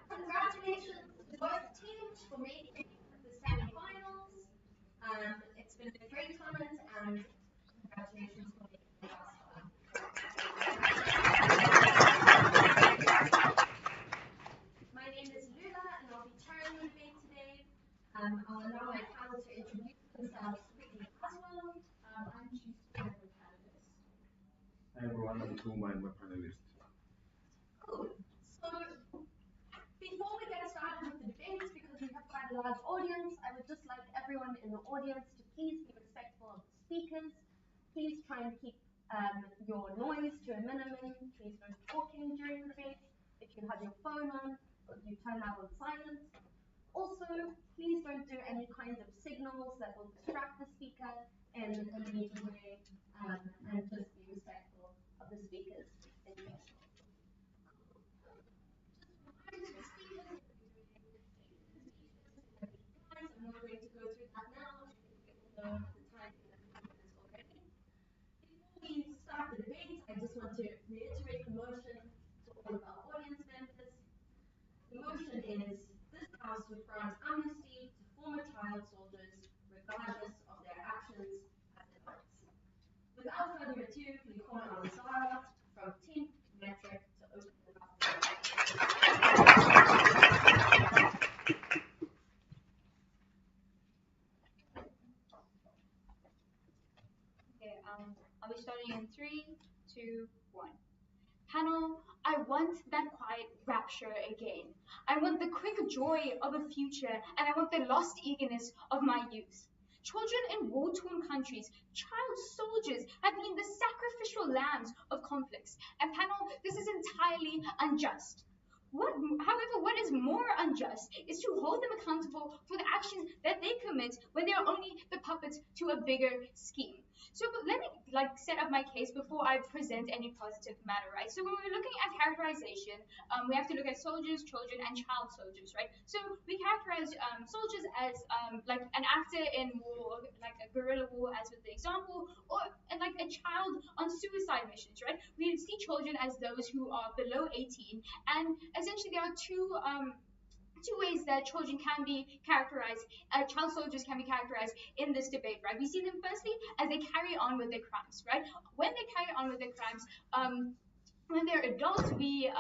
Congratulations to both teams for making the semi-finals. It's been a great tournament, and congratulations for making the last one. My name is Lula, and I'll be chairing the debate today. I'll allow my panel to introduce themselves quickly as well. I'm choosing my panelists. Hi everyone, I'm Tuma, I'm a panelist. Cool. So, before we get started with the debates, because we have quite a large audience, I would just like everyone in the audience to please be respectful of the speakers. Please try and keep your noise to a minimum. Please don't talking during the debate. If you have your phone on, you turn that on silent. Also, please don't do any kinds of signals that will distract the speaker in a meeting way, and just be respectful of the speakers in general. I'm not going to go through that now. I think we all know the time in a few minutes already. Before we start the debate, I just want to reiterate the motion to all of our audience members. The motion is: this House would grant amnesty to former child soldiers, regardless of their actions as adults. Without further ado, we call on Zara from Team Metric to open the Okay, I'll be starting in 3, 2, 1. Panel, I want that quiet rapture again. I want the quick joy of a future, and I want the lost eagerness of my youth. Children in war-torn countries, child soldiers, have been the sacrificial lambs of conflicts. And panel, this is entirely unjust. However, what is more unjust is to hold them accountable for the actions that they commit when they are only the puppets to a bigger scheme. So let me set up my case before I present any positive matter, right? So when we're looking at characterization, we have to look at soldiers, children, and child soldiers, right? So we characterize soldiers as like an actor in war, like a guerrilla war, as with the example, or and like a child on suicide missions, right? We see children as those who are below 18, and essentially there are two ways that children can be characterized, child soldiers can be characterized in this debate, right? We see them firstly as they carry on with their crimes, right? When they carry on with their crimes, when they're adults, we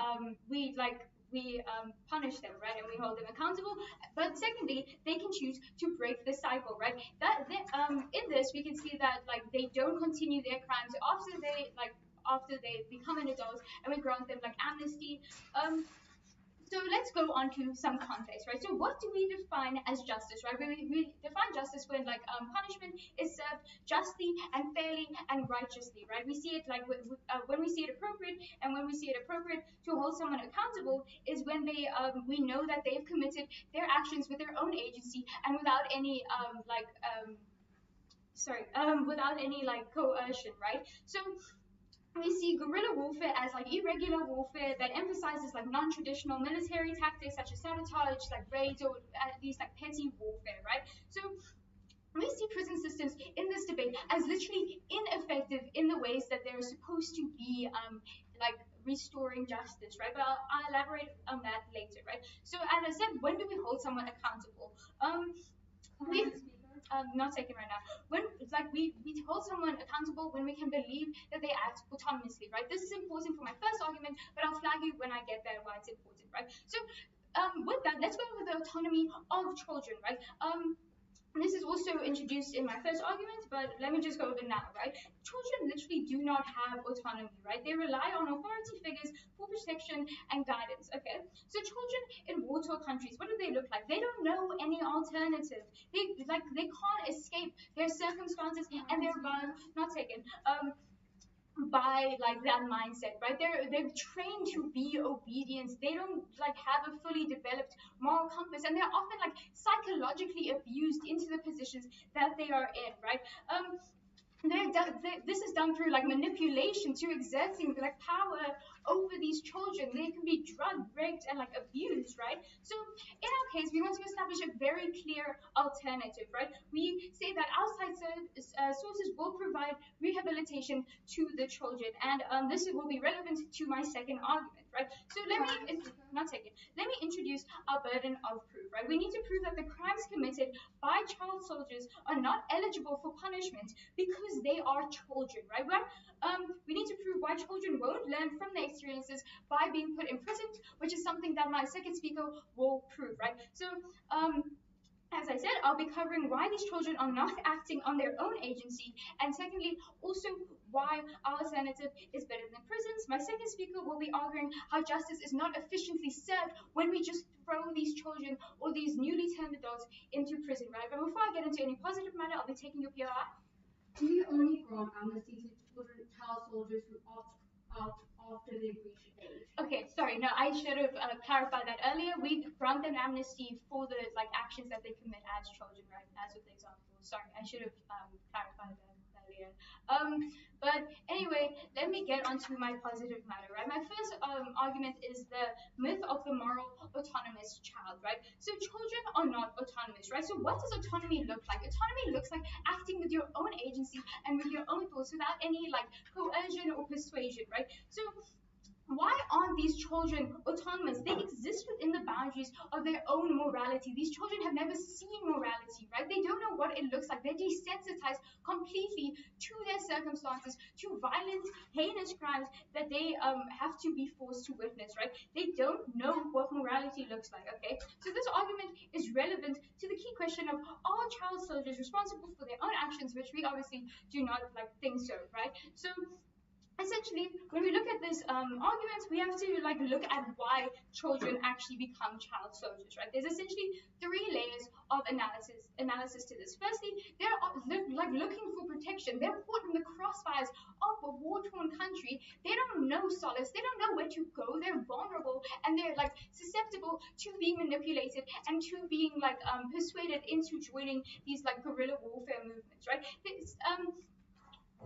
punish them, right, and we hold them accountable. But secondly, they can choose to break the cycle, right? In this, we can see that they don't continue their crimes after they become an adult, and we grant them amnesty. So let's go on to some context, right? So what do we define as justice, right? We define justice when punishment is served justly and fairly and righteously, right? We see it when we see it appropriate, and when we see it appropriate to hold someone accountable is when they we know that they've committed their actions with their own agency and without any without any coercion, right? So we see guerrilla warfare as irregular warfare that emphasizes non-traditional military tactics such as sabotage, raids, or these petty warfare, right? So we see prison systems in this debate as literally ineffective in the ways that they're supposed to be restoring justice, right? But I'll elaborate on that later, right? So as I said, when do we hold someone accountable? We not taken right now. When we hold someone accountable when we can believe that they act autonomously, right? This is important for my first argument, but I'll flag you when I get there why it's important, right? So with that, let's go over the autonomy of children, right? This is also introduced in my first argument, but let me just go over now, right? Children literally do not have autonomy, right? They rely on authority figures for protection and guidance, okay? So children in war-torn countries, what do they look like? They don't know any alternative. They can't escape their circumstances and their violence not taken. By like that mindset, right? They're trained to be obedient. They don't like have a fully developed moral compass, and they're often like psychologically abused into the positions that they are in, right? This is done through like manipulation to exerting like power over these children. They can be drugged, raped, and like abused, right? So in our case, we want to establish a very clear alternative, right? We say that outside sources will provide rehabilitation to the children, and this will be relevant to my second argument, right? So let me introduce our burden of proof, right? We need to prove that the crimes committed by child soldiers are not eligible for punishment because they are children, right? We need to prove why children won't learn from their experiences by being put in prison, which is something that my second speaker will prove, right? So, as I said, I'll be covering why these children are not acting on their own agency, and secondly, also why our alternative is better than prisons. My second speaker will be arguing how justice is not efficiently served when we just throw these children or these newly turned adults into prison, right? But before I get into any positive matter, I'll be taking your POI. Do you only grant amnesty to children, child soldiers who opt out after they reach age? Okay, sorry, no, I should have clarified that earlier. We grant them amnesty for the like actions that they commit as children, right? As with the example. Sorry, I should have clarified that earlier. But anyway, let me get onto my positive matter, right? My first argument is the myth of the moral autonomous child, right? So children are not autonomous, right? So what does autonomy look like? Autonomy looks like acting with your own agency and with your own thoughts without any like coercion or persuasion, right? So why aren't these children autonomous? They exist within the boundaries of their own morality. These children have never seen morality, right? They don't know what it looks like. They're desensitized completely to their circumstances, to violent, heinous crimes that they have to be forced to witness, right? They don't know what morality looks like, okay? So this argument is relevant to the key question of are child soldiers responsible for their own actions, which we obviously do not like think so, right? So essentially, when we look at this arguments, we have to like look at why children actually become child soldiers, right? There's essentially three layers of analysis to this. Firstly, they're like looking for protection. They're caught in the crossfires of a war-torn country. They don't know solace. They don't know where to go. They're vulnerable and they're like susceptible to being manipulated and to being like persuaded into joining these like guerrilla warfare movements, right?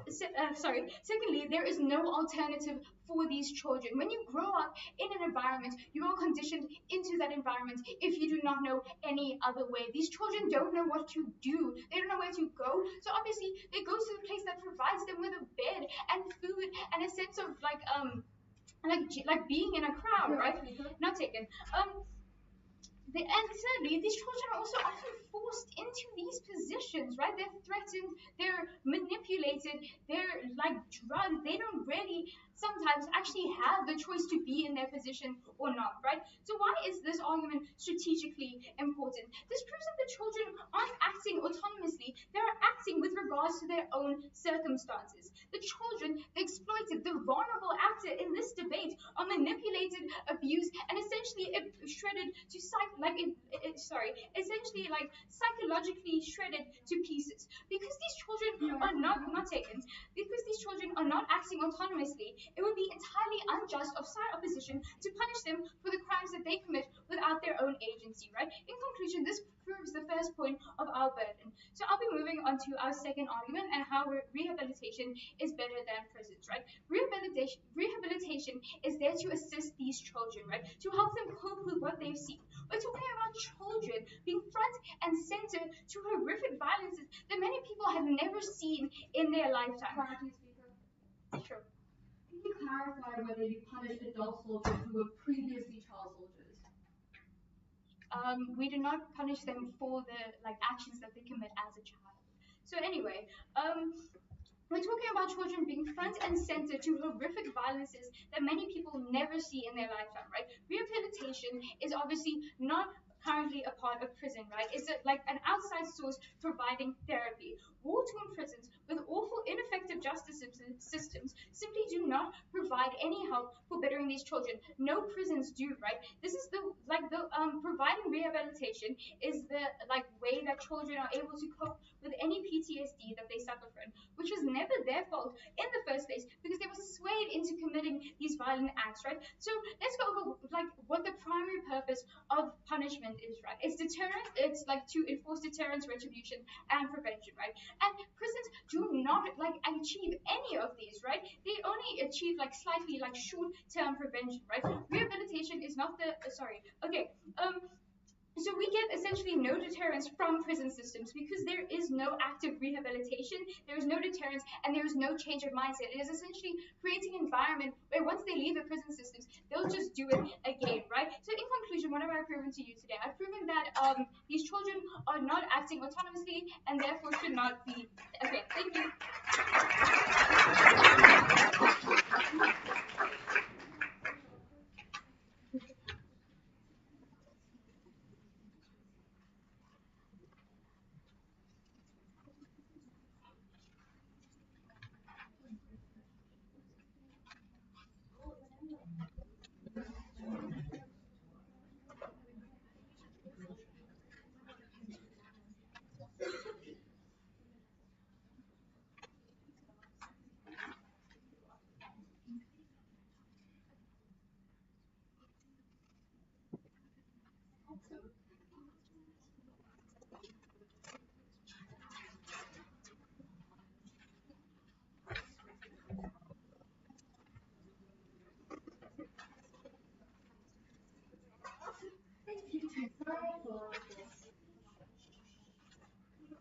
Secondly, there is no alternative for these children. When you grow up in an environment, you are conditioned into that environment if you do not know any other way. These children don't know what to do. They don't know where to go. So obviously, they go to the place that provides them with a bed and food and a sense of like being in a crowd, right? Not taken. And thirdly, these children are also often forced into these positions, right? They're threatened, they're manipulated, they're like drugged. They don't really sometimes actually have the choice to be in their position or not, right? So why is this argument strategically important? This proves that the children aren't acting autonomously, they're acting with regards to their own circumstances. The children, the exploited, the vulnerable actor in this debate are manipulated, abused, and essentially shredded to essentially like psychologically shredded to pieces. Because these children are not taken, because these children are not acting autonomously, it would be entirely unjust of side opposition to punish them for the crimes that they commit without their own agency, right? In conclusion, this proves the first point of our burden. So I'll be moving on to our second argument and how rehabilitation is better than prisons, right? Rehabilitation is there to assist these children, right? To help them cope with what they've seen. We're talking about children being front and center to horrific violences that many people have never seen in their lifetime. Sure. Can you clarify whether you punish adult soldiers who were previously child soldiers? We do not punish them for the like actions that they commit as a child. So anyway, we're talking about children being front and center to horrific violences that many people never see in their lifetime, right? Rehabilitation rehabilitation is obviously not currently a part of prison, right? It's like an outside source providing therapy. War-torn prisons with awful, ineffective justice systems simply do not provide any help for bettering these children. No prisons do, right? This is the providing rehabilitation is the like way that children are able to cope with any PTSD that they suffer from, which was never their fault in the first place because they were swayed into committing these violent acts, right? So let's go over like what the primary purpose of punishment is, right? It's deterrent. It's like to enforce deterrence, retribution, and prevention, right? And prisons do not like achieve any of these, right? They only achieve like slightly like short-term prevention, right? Rehabilitation is not the sorry. Okay. So we get essentially no deterrence from prison systems because there is no active rehabilitation, there is no deterrence, and there is no change of mindset. It is essentially creating an environment where once they leave the prison systems, they'll just do it again, right? So in conclusion, what have I proven to you today? I've proven that these children are not acting autonomously and therefore should not be. Okay, thank you. Thank you to Sai for this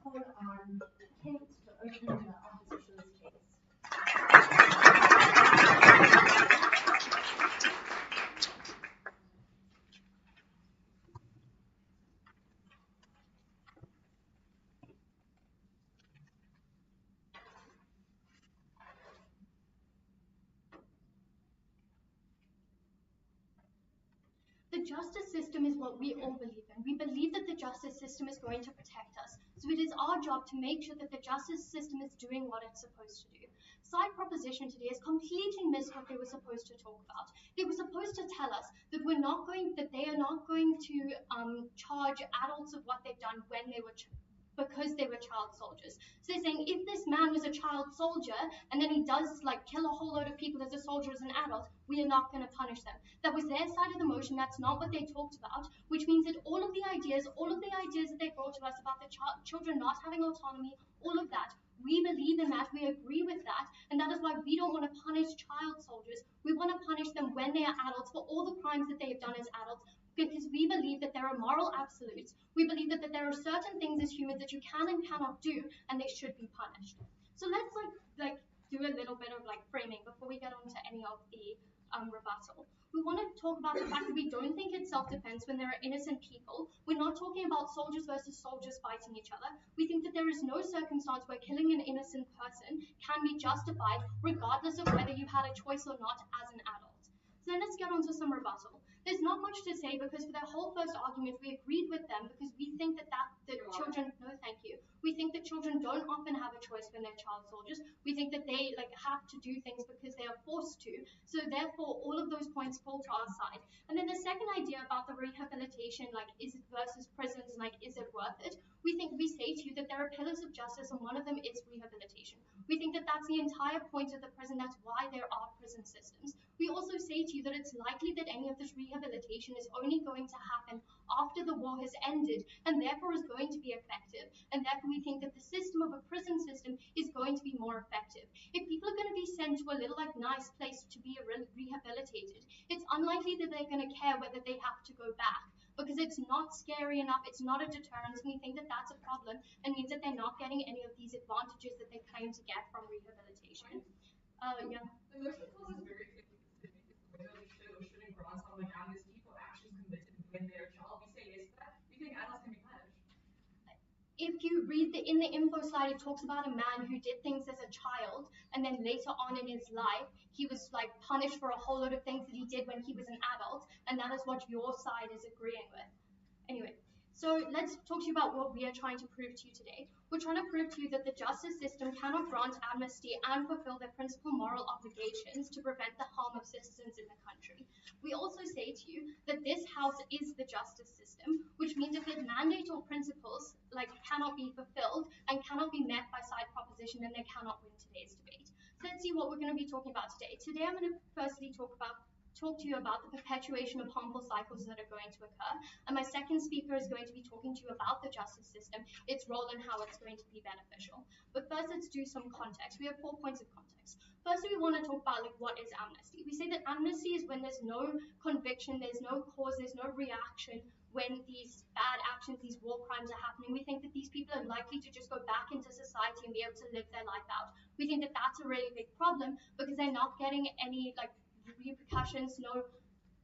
call on Kate to open the opposition's case. The justice system is what we all believe in. We believe that the justice system is going to protect us. So it is our job to make sure that the justice system is doing what it's supposed to do. Side proposition today has completely missed what they were supposed to talk about. They were supposed to tell us that they are not going to charge adults of what they've done when they were because they were child soldiers. So they're saying if this man was a child soldier and then he does like kill a whole load of people as a soldier as an adult, we are not going to punish them. That was their side of the motion. That's not what they talked about, which means that all of the ideas that they brought to us about the children not having autonomy, all of that, we believe in that, we agree with that, and that is why we don't want to punish child soldiers. We want to punish them when they are adults for all the crimes that they have done as adults, because we believe that there are moral absolutes. We believe that there are certain things as humans that you can and cannot do, and they should be punished. So let's like do a little bit of like framing before we get on to any of the rebuttal. We want to talk about the fact that we don't think it's self-defense when there are innocent people. We're not talking about soldiers versus soldiers fighting each other. We think that there is no circumstance where killing an innocent person can be justified regardless of whether you had a choice or not as an adult. So then let's get on to some rebuttal. There's not much to say because for their whole first argument, we agreed with them because we think that children, no thank you, we think that children don't often have a choice when they're child soldiers. We think that they have to do things because they are forced to. So therefore, all of those points fall to our side. And then the second idea about the rehabilitation, is it versus prisons, is it worth it? We say to you that there are pillars of justice and one of them is rehabilitation. We think that that's the entire point of the prison. That's why there are prison systems. We also say to you that it's likely that any of this rehabilitation is only going to happen after the war has ended and therefore is going to be effective. And therefore we think that the system of a prison system is going to be more effective. If people are going to be sent to a little nice place to be rehabilitated, it's unlikely that they're going to care whether they have to go back because it's not scary enough, it's not a deterrent, and we think that that's a problem and means that they're not getting any of these advantages that they claim to get from rehabilitation. Yeah. The motion clause is very clear. Whether they should or shouldn't grant someone amnesty for actions committed when they're a child. We say yes to that. We think adults can be punished. if you read in the info slide, it talks about a man who did things as a child, and then later on in his life, he was like punished for a whole lot of things that he did when he was an adult, and that is what your side is agreeing with. Anyway, so let's talk to you about what we are trying to prove to you today. We're trying to prove to you that the justice system cannot grant amnesty and fulfill their principal moral obligations to prevent the harm of citizens in the country. We also say to you that this house is the justice system, which means if the mandate or principles like cannot be fulfilled and cannot be met by side proposition, then they cannot win today's debate. So let's see what we're going to be talking about today. Today I'm going to firstly talk to you about the perpetuation of harmful cycles that are going to occur. And my second speaker is going to be talking to you about the justice system, its role and how it's going to be beneficial. But first, let's do some context. We have 4 points of context. Firstly, we want to talk about like what is amnesty. We say that amnesty is when there's no conviction, there's no cause, there's no reaction when these bad actions, these war crimes are happening. We think that these people are likely to just go back into society and be able to live their life out. We think that that's a really big problem because they're not getting any like repercussions, no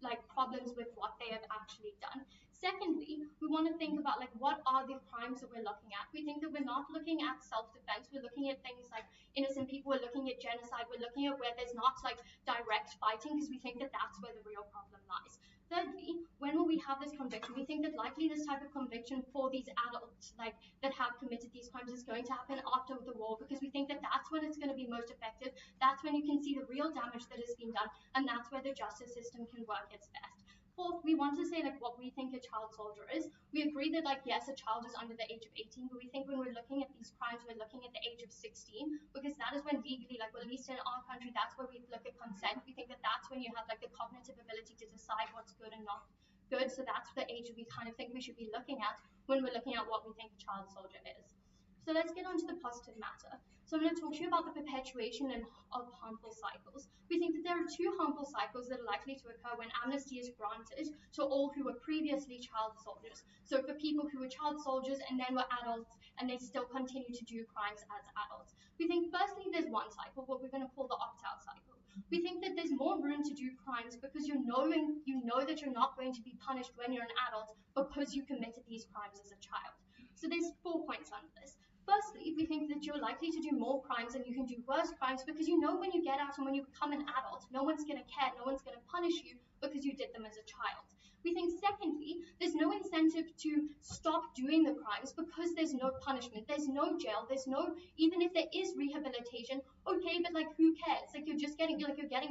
like problems with what they have actually done. Secondly, we want to think about like what are the crimes that we're looking at. We think that we're not looking at self-defense, we're looking at things like innocent people, we're looking at genocide, we're looking at where there's not like direct fighting because we think that that's where the real problem lies. Thirdly, when will we have this conviction? We think that likely this type of conviction for these adults like that have committed these crimes is going to happen after the war because we think that that's when it's going to be most effective. That's when you can see the real damage that has been done, and that's where the justice system can work its best. Fourth, we want to say like what we think a child soldier is. We agree that like yes, a child is under the age of 18, but we think when we're looking at these crimes, we're looking at the age of 16 because that is when legally, like well, at least in our country, that's where we look at consent. We think that that's when you have like the cognitive ability to decide what's good and not good. So that's the age we kind of think we should be looking at when we're looking at what we think a child soldier is. So let's get on to the positive matter. So I'm going to talk to you about the perpetuation of harmful cycles. We think that there are 2 harmful cycles that are likely to occur when amnesty is granted to all who were previously child soldiers. So for people who were child soldiers and then were adults and they still continue to do crimes as adults. We think firstly there's one cycle, what we're going to call the opt-out cycle. We think that there's more room to do crimes because you know that you're not going to be punished when you're an adult because you committed these crimes as a child. So there's 4 points under this. Firstly, we think that you're likely to do more crimes and you can do worse crimes because you know when you get out and when you become an adult, no one's going to care, no one's going to punish you because you did them as a child. We think secondly, there's no incentive to stop doing the crimes because there's no punishment, there's no jail, there's no, even if there is rehabilitation, okay, but like who cares? Like you're getting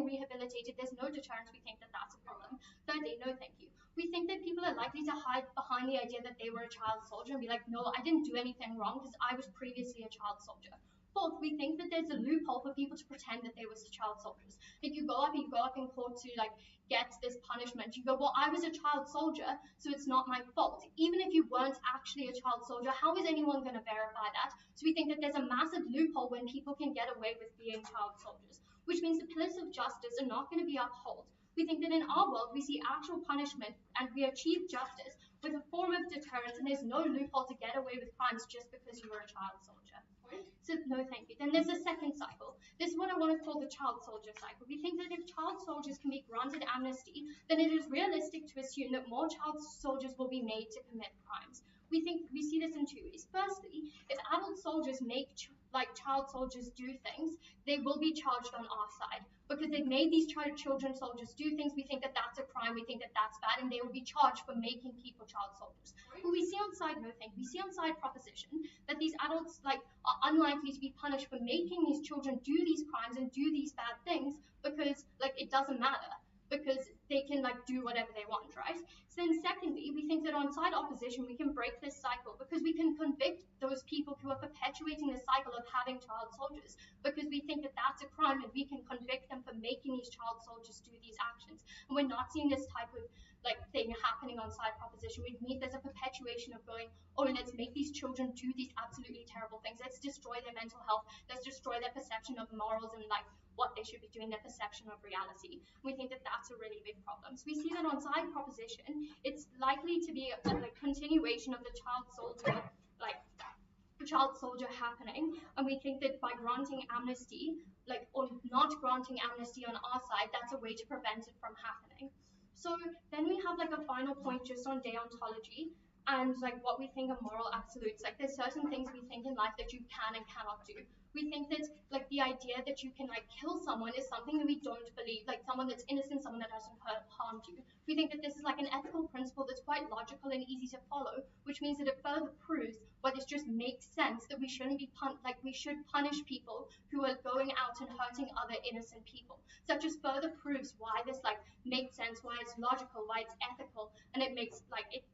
rehabilitated, there's no deterrence. We think that that's a problem. Thirdly, no thank you. We think that people are likely to hide behind the idea that they were a child soldier and be like, no, I didn't do anything wrong because I was previously a child soldier. Fourth, we think that there's a loophole for people to pretend that they were child soldiers. If you go up in court to like get this punishment, you go, well, I was a child soldier, so it's not my fault. Even if you weren't actually a child soldier, how is anyone going to verify that? So we think that there's a massive loophole when people can get away with being child soldiers, which means the pillars of justice are not going to be upheld. We think that in our world, we see actual punishment and we achieve justice with a form of deterrence, and there's no loophole to get away with crimes just because you were a child soldier. So no thank you. Then there's a second cycle. This is what I want to call the child soldier cycle. We think that if child soldiers can be granted amnesty, then it is realistic to assume that more child soldiers will be made to commit crimes. We see this in 2 ways. Firstly, if adult soldiers make child soldiers do things, they will be charged on our side. Because they've made these children soldiers do things, we think that that's a crime, we think that that's bad, and they will be charged for making people child soldiers. But we see on side proposition that these adults are unlikely to be punished for making these children do these crimes and do these bad things because it doesn't matter. Because they can do whatever they want, right? So then secondly, we think that on side opposition, we can break this cycle because we can convict those people who are perpetuating the cycle of having child soldiers because we think that that's a crime and we can convict them for making these child soldiers do these actions. And we're not seeing this type of thing happening on side proposition. There's a perpetuation of going, oh, let's make these children do these absolutely terrible things. Let's destroy their mental health. Let's destroy their perception of morals and what they should be doing, their perception of reality. We think that that's a really big problem. So we see that on side proposition, it's likely to be a continuation of the child soldier happening, and we think that by granting amnesty, or not granting amnesty on our side, that's a way to prevent it from happening. So then we have a final point just on deontology. and like what we think are moral absolutes. Like there's certain things we think in life that you can and cannot do. We think that like the idea that you can like kill someone is something that we don't believe, like someone that's innocent, someone that hasn't harmed you. We think that this is like an ethical principle that's quite logical and easy to follow, which means that it further proves what it just makes sense that we shouldn't be we should punish people who are going out and hurting other innocent people. So that just further proves why this like makes sense, why it's logical, why it's ethical, and it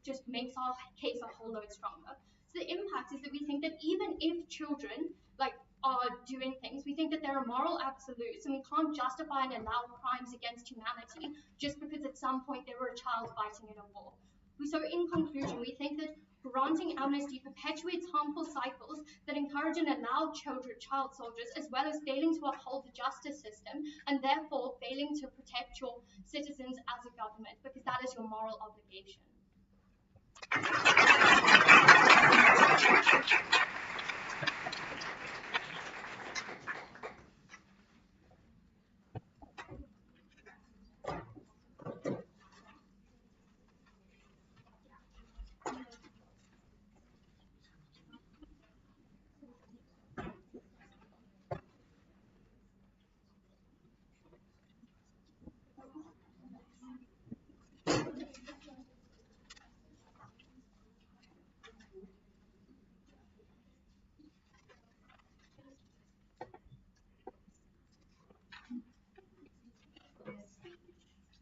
just makes our case a whole load stronger. So the impact is that we think that even if children like are doing things, we think that there are moral absolutes, and we can't justify and allow crimes against humanity just because at some point there were a child fighting in a war. So in conclusion, we think that granting amnesty perpetuates harmful cycles that encourage and allow child soldiers, as well as failing to uphold the justice system, and therefore failing to protect your citizens as a government, because that is your moral obligation.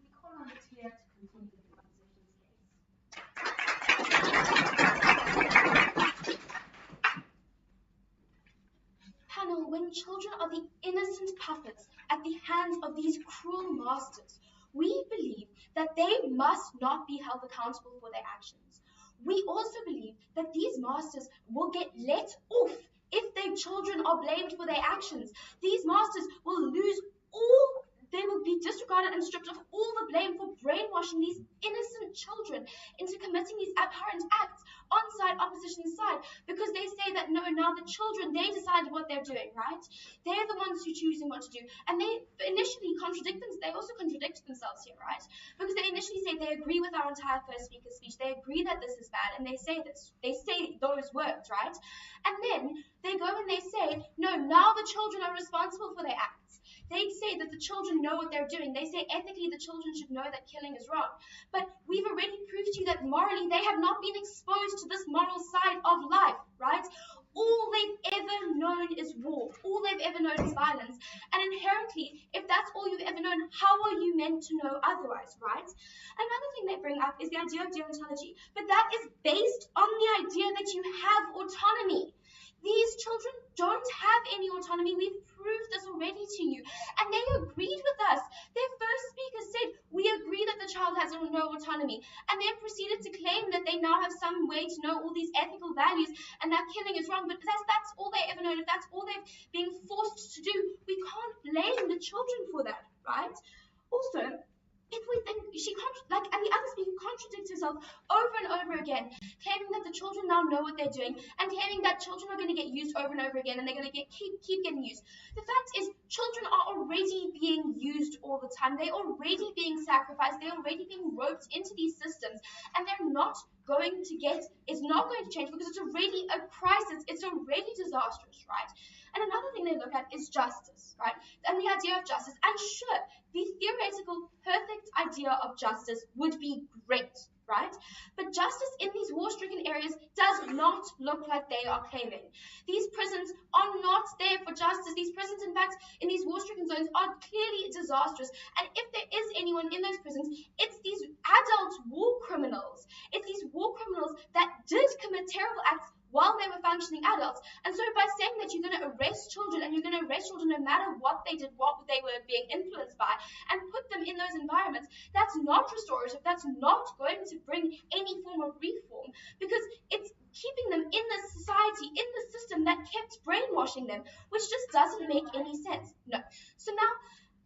We call on the chair to continue the proposition's case. Panel, when children are the innocent puppets at the hands of these cruel masters, we believe that they must not be held accountable for their actions. We also believe that these masters will get let off if their children are blamed for their actions. These masters will lose all, they will be disregarded and stripped of all the blame for brainwashing these innocent children into committing these abhorrent acts on side, opposition side, because they say that no, now the children, they decide what they're doing, right? They're the ones who choosing what to do. And they initially they also contradict themselves here, right? Because they initially say they agree with our entire first speaker's speech, they agree that this is bad, and they say those words, right? And then they go and they say, no, now the children are responsible for their acts. They say that the children know what they're doing. They say ethically the children should know that killing is wrong. But we've already proved to you that morally they have not been exposed to this moral side of life, right? All they've ever known is war. All they've ever known is violence. And inherently, if that's all you've ever known, how are you meant to know otherwise, right? Another thing they bring up is the idea of deontology. But that is based on the idea that you have autonomy. These children don't have any autonomy. We've proved this already to you. And they agreed with us. Their first speaker said, we agree that the child has no autonomy. And then proceeded to claim that they now have some way to know all these ethical values and that killing is wrong. But that's all they ever known. If that's all they've been forced to do, we can't blame the children for that, right? Also, if we think and the other speaker contradicts herself over and over again, claiming that the children now know what they're doing, and claiming that children are going to get used over and over again, and they're going to keep getting used. The fact is, children are already being used all the time. They're already being sacrificed. They're already being roped into these systems, and they're not going to it's not going to change because it's already a crisis. It's already disastrous, right? And another thing they look at is justice, right? And the idea of justice. And sure, the theoretical, perfect idea of justice would be great, right? But justice in these war-stricken areas does not look like they are claiming. These prisons are not there for justice. These prisons, in fact, in these war-stricken zones are clearly disastrous. And if there is anyone in those prisons, it's these adult war criminals. It's these war criminals that did commit terrible acts while they were functioning adults. And so by saying that you're going to arrest children, and you're going to arrest children no matter what they did, what they were being influenced by, and put them in those environments, that's not restorative. That's not going to bring any form of reform, because it's keeping them in the society, in the system that kept brainwashing them, which just doesn't make any sense. No. So now,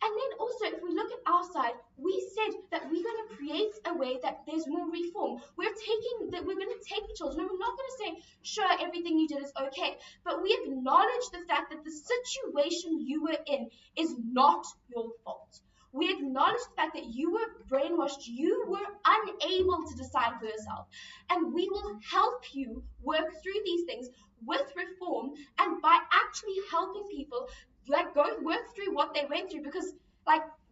and then also, if we look at our side, we said that we're going to create a way that there's more reform. We're going to take the children, and we're not going to say, sure, everything you did is okay, but we acknowledge the fact that the situation you were in is not your fault. We acknowledge the fact that you were brainwashed, you were unable to decide for yourself. And we will help you work through these things with reform and by actually helping people go work through what they went through, because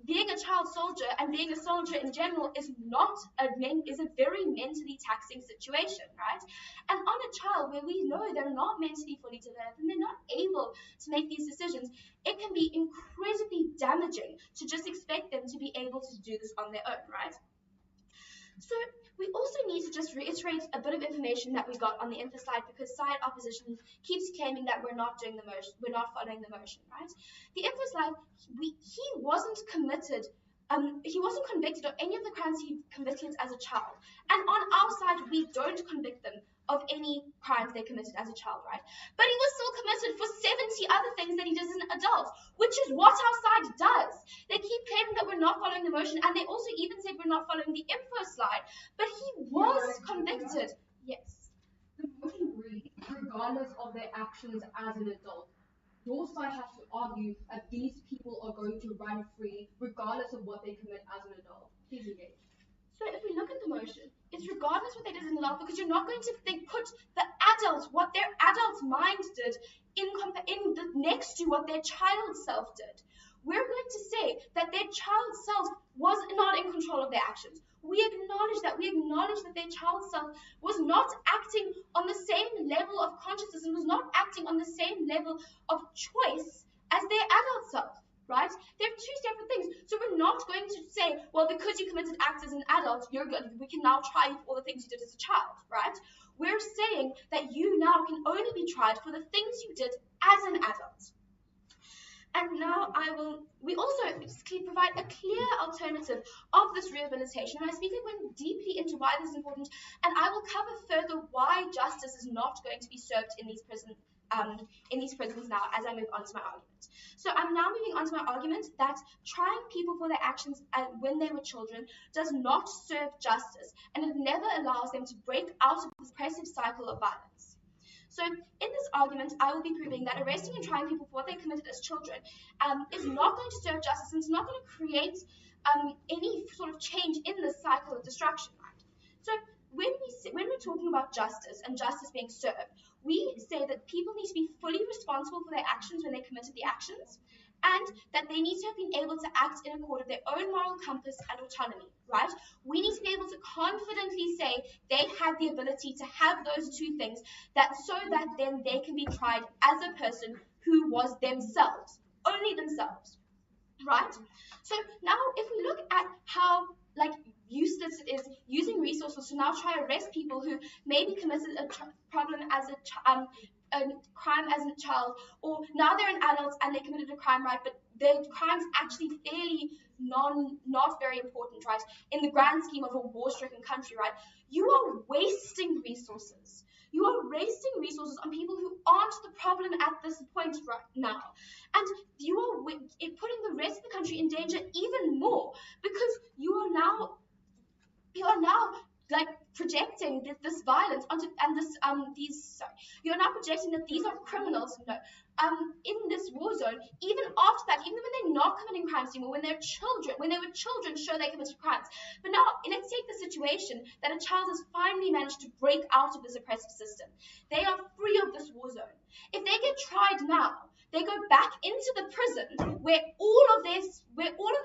being a child soldier and being a soldier in general is a very mentally taxing situation, right? And on a child where we know they're not mentally fully developed and they're not able to make these decisions, it can be incredibly damaging to just expect them to be able to do this on their own, right? So we also need to just reiterate a bit of information that we got on the info slide, because side opposition keeps claiming that we're not doing the motion, we're not following the motion, right? The info slide, he wasn't committed, he wasn't convicted of any of the crimes he committed as a child. And on our side, we don't convict them of any crimes they committed as a child, right? But he was still committed for 70 other things that he did as an adult, which is what our side does. They keep claiming that we're not following the motion, and they also even said we're not following the info slide, but he was convicted. Yes. The motion reads, regardless of their actions as an adult. Your side has to argue that these people are going to run free regardless of what they commit as an adult. Please engage. So if we look at the motion, it's regardless what they did as an adult, because you're not going to put the adult, what their adult mind did, next to what their child self did. We're going to say that their child self was not in control of their actions. We acknowledge that. We acknowledge that their child self was not acting on the same level of consciousness and was not acting on the same level of choice as their adult self, right? They're two separate things. So we're not going to say, well, because you committed acts as an adult, you're good. We can now try you for all the things you did as a child, right? We're saying that you now can only be tried for the things you did as an adult. And now we also provide a clear alternative of this rehabilitation. And I speak went deeply into why this is important, and I will cover further why justice is not going to be served in these prisons now as I move on to my argument. So I'm now moving on to my argument that trying people for their actions when they were children does not serve justice, and it never allows them to break out of this oppressive cycle of violence. So in this argument, I will be proving that arresting and trying people for what they committed as children is not going to serve justice, and it's not going to create any sort of change in this cycle of destruction, right? So when we're talking about justice and justice being served, we say that people need to be fully responsible for their actions when they committed the actions, and that they need to have been able to act in accord with their own moral compass and autonomy, right? We need to be able to confidently say they had the ability to have those two things, so that then they can be tried as a person who was themselves, only themselves, right? So now if we look at how useless it is using resources to now try to arrest people who maybe committed a crime as a child, or now they're an adult and they committed a crime, right? But their crime's actually fairly not very important, right? In the grand scheme of a war-stricken country, right? You are wasting resources. You are wasting resources on people who aren't the problem at this point right now. And you are putting the rest of the country in danger even more, because you are now projecting this violence onto you're now projecting that these are criminals in this war zone, even after that, even when they're not committing crimes anymore, when they were children, sure, they committed crimes. But now let's take the situation that a child has finally managed to break out of this oppressive system. They are free of this war zone. If they get tried now, they go back into the prison where all of the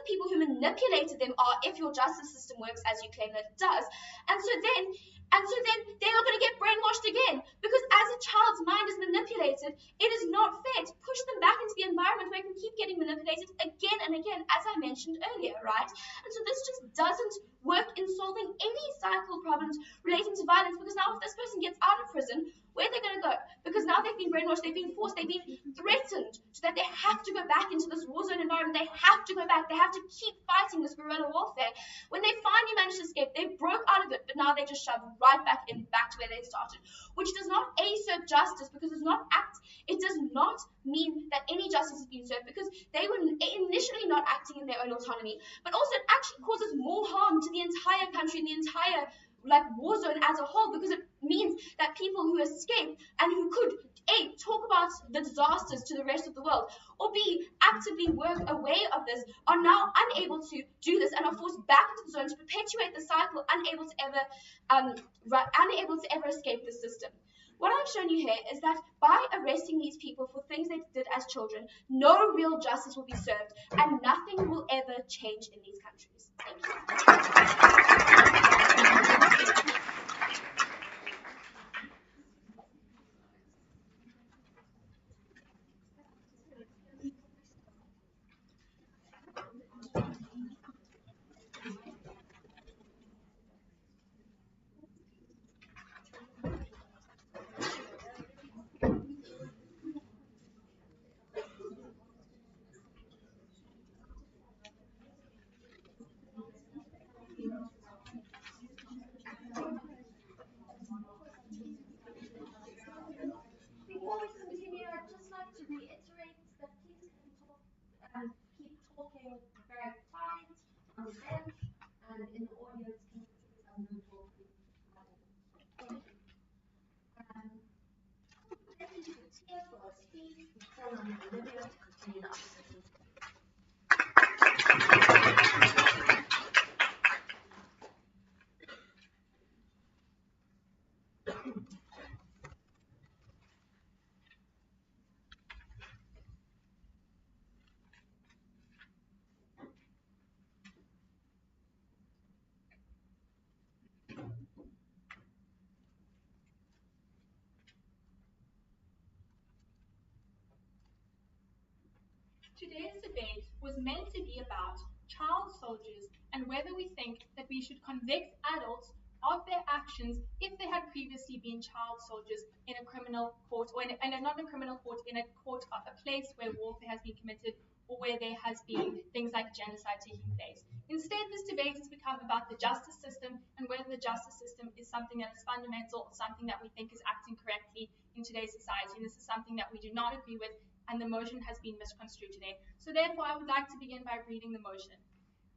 people who manipulated them are, if your justice system works as you claim that it does. And so then they are going to get brainwashed again, because as a child's mind is manipulated, it is not fair to push them back into the environment where they can keep getting manipulated again and again, as I mentioned earlier, right? And so this just doesn't work in solving any cycle problems relating to violence, because now if this person gets out of prison, where are they going to go? Because now they've been brainwashed, they've been forced, they've been threatened, so that they have to go back into this war zone environment. They have to go back. They have to keep fighting this guerrilla warfare. When they finally managed to escape, they broke out of it, but now they just shoved right back to where they started, which does not serve justice, because it does not mean that any justice is being served, because they were initially not acting in their own autonomy, but also it actually causes more harm to the entire country and the entire war zone as a whole, because it means that people who escape and who could A, talk about the disasters to the rest of the world, or B, actively work away of this, are now unable to do this and are forced back into the zone to perpetuate the cycle, unable to ever escape the system. What I've shown you here is that by arresting these people for things they did as children, no real justice will be served and nothing will ever change in these countries. Thank you. Before we continue, I'd just like to reiterate that please keep talking very quiet on the bench and in the audience. Can you please no talking? Thank you. Thank you to Tia for her speech. We call on Olivia to continue the opposition. Today's debate was meant to be about child soldiers and whether we think that we should convict adults of their actions if they had previously been child soldiers in a criminal court, or not in a criminal court, in a court of a place where warfare has been committed or where there has been things like genocide taking place. Instead, this debate has become about the justice system and whether the justice system is something that is fundamental, something that we think is acting correctly in today's society. And this is something that we do not agree with, and the motion has been misconstrued today. So therefore, I would like to begin by reading the motion.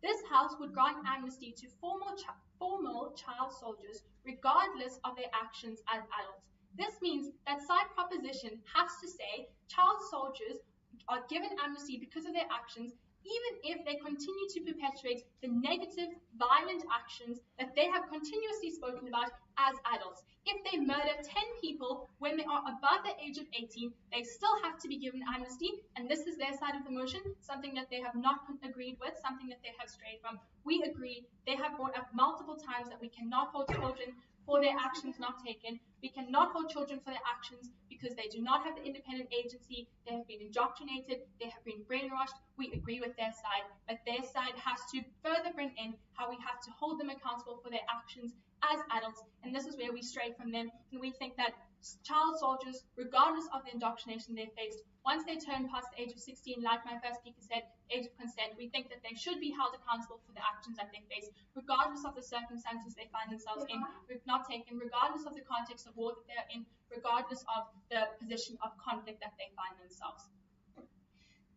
This House would grant amnesty to former child soldiers regardless of their actions as adults. This means that side proposition has to say child soldiers are given amnesty because of their actions, even if they continue to perpetuate the negative, violent actions that they have continuously spoken about as adults. If they murder 10 people when they are above the age of 18, they still have to be given amnesty, and this is their side of the motion, something that they have not agreed with, something that they have strayed from. We agree. They have brought up multiple times that we cannot hold children for their actions not taken. We cannot hold children for their actions because they do not have the independent agency. They have been indoctrinated. They have been brainwashed. We agree with their side, but their side has to further bring in how we have to hold them accountable for their actions as adults, and this is where we stray from them, and we think that child soldiers, regardless of the indoctrination they faced, once they turn past the age of 16, like my first speaker said, age of consent, we think that they should be held accountable for the actions that they face, regardless of the circumstances they find themselves in, if not taken, regardless of the context of war that they're in, regardless of the position of conflict that they find themselves.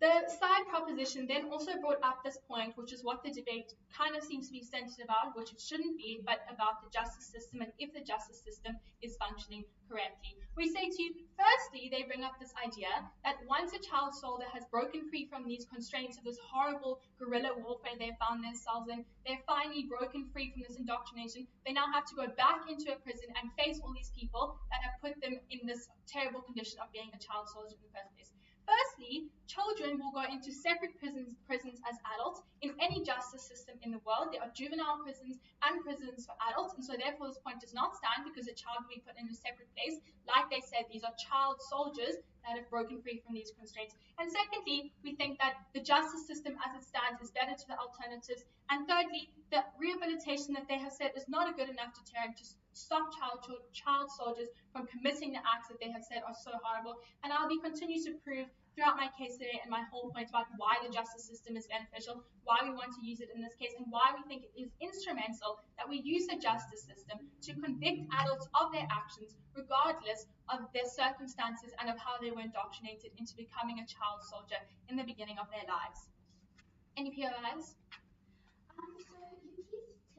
The side proposition then also brought up this point, which is what the debate kind of seems to be centered about, which it shouldn't be, but about the justice system and if the justice system is functioning correctly. We say to you, firstly, they bring up this idea that once a child soldier has broken free from these constraints of this horrible guerrilla warfare they found themselves in, they're finally broken free from this indoctrination, they now have to go back into a prison and face all these people that have put them in this terrible condition of being a child soldier in the first place. Firstly, children will go into separate prisons as adults. In any justice system in the world, there are juvenile prisons and prisons for adults, and so therefore this point does not stand because a child will be put in a separate place. Like they said, these are child soldiers that have broken free from these constraints. And secondly, we think that the justice system as it stands is better to the alternatives. And thirdly, the rehabilitation that they have said is not a good enough deterrent to stop child soldiers from committing the acts that they have said are so horrible. And I'll be continue to prove throughout my case today and my whole point about why the justice system is beneficial, why we want to use it in this case, and why we think it is instrumental that we use the justice system to convict adults of their actions, regardless of their circumstances and of how they were indoctrinated into becoming a child soldier in the beginning of their lives. Any POIs?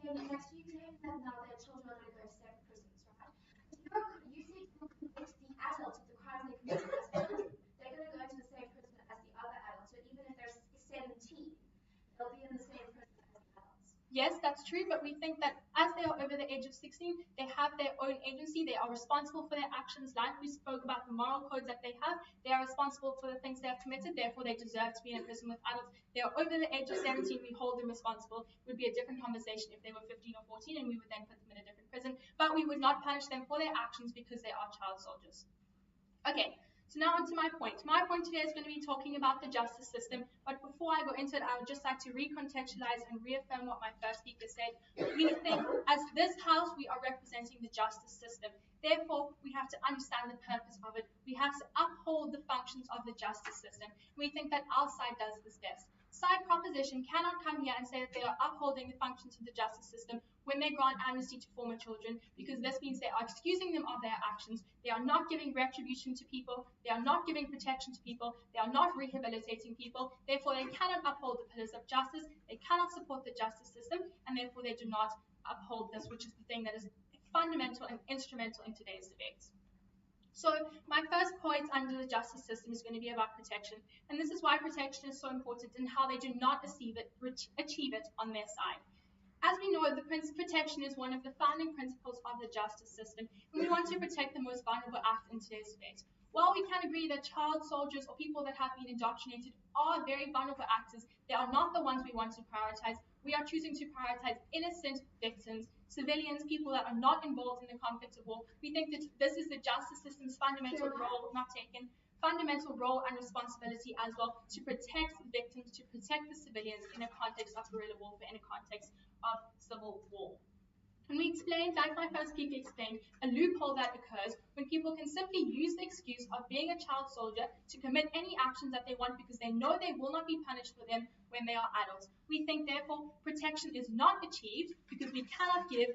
So you keep saying that now that children are going to go to separate prisons, right? You say you'll convict the adults of the crimes they Yes, that's true, but we think that as they are over the age of 16, they have their own agency. They are responsible for their actions. Like we spoke about the moral codes that they have, they are responsible for the things they have committed. Therefore, they deserve to be in prison with adults. They are over the age of 17. We hold them responsible. It would be a different conversation if they were 15 or 14, and we would then put them in a different prison. But we would not punish them for their actions because they are child soldiers. Okay, so now on to my point. My point today is going to be talking about the justice system, but before I go into it, I would just like to recontextualize and reaffirm what my first speaker said. We think, as this house, we are representing the justice system. Therefore, we have to understand the purpose of it. We have to uphold the functions of the justice system. We think that our side does this best. Side proposition cannot come here and say that they are upholding the functions of the justice system when they grant amnesty to former children, because this means they are excusing them of their actions. They are not giving retribution to people. They are not giving protection to people. They are not rehabilitating people. Therefore, they cannot uphold the pillars of justice. They cannot support the justice system, and therefore they do not uphold this, which is the thing that is fundamental and instrumental in today's debates. So my first point under the justice system is going to be about protection, and this is why protection is so important and how they do not achieve it on their side. As we know, the protection is one of the founding principles of the justice system, and we want to protect the most vulnerable act in today's debate. While we can agree that child soldiers or people that have been indoctrinated are very vulnerable actors, they are not the ones we want to prioritize. We are choosing to prioritize innocent victims, civilians, people that are not involved in the conflict of war. We think that this is the justice system's fundamental role, fundamental role and responsibility as well, to protect the victims, to protect the civilians in a context of guerrilla warfare, in a context of civil war. And we explained, like my first speaker explained, a loophole that occurs when people can simply use the excuse of being a child soldier to commit any actions that they want because they know they will not be punished for them when they are adults. We think, therefore, protection is not achieved because we cannot give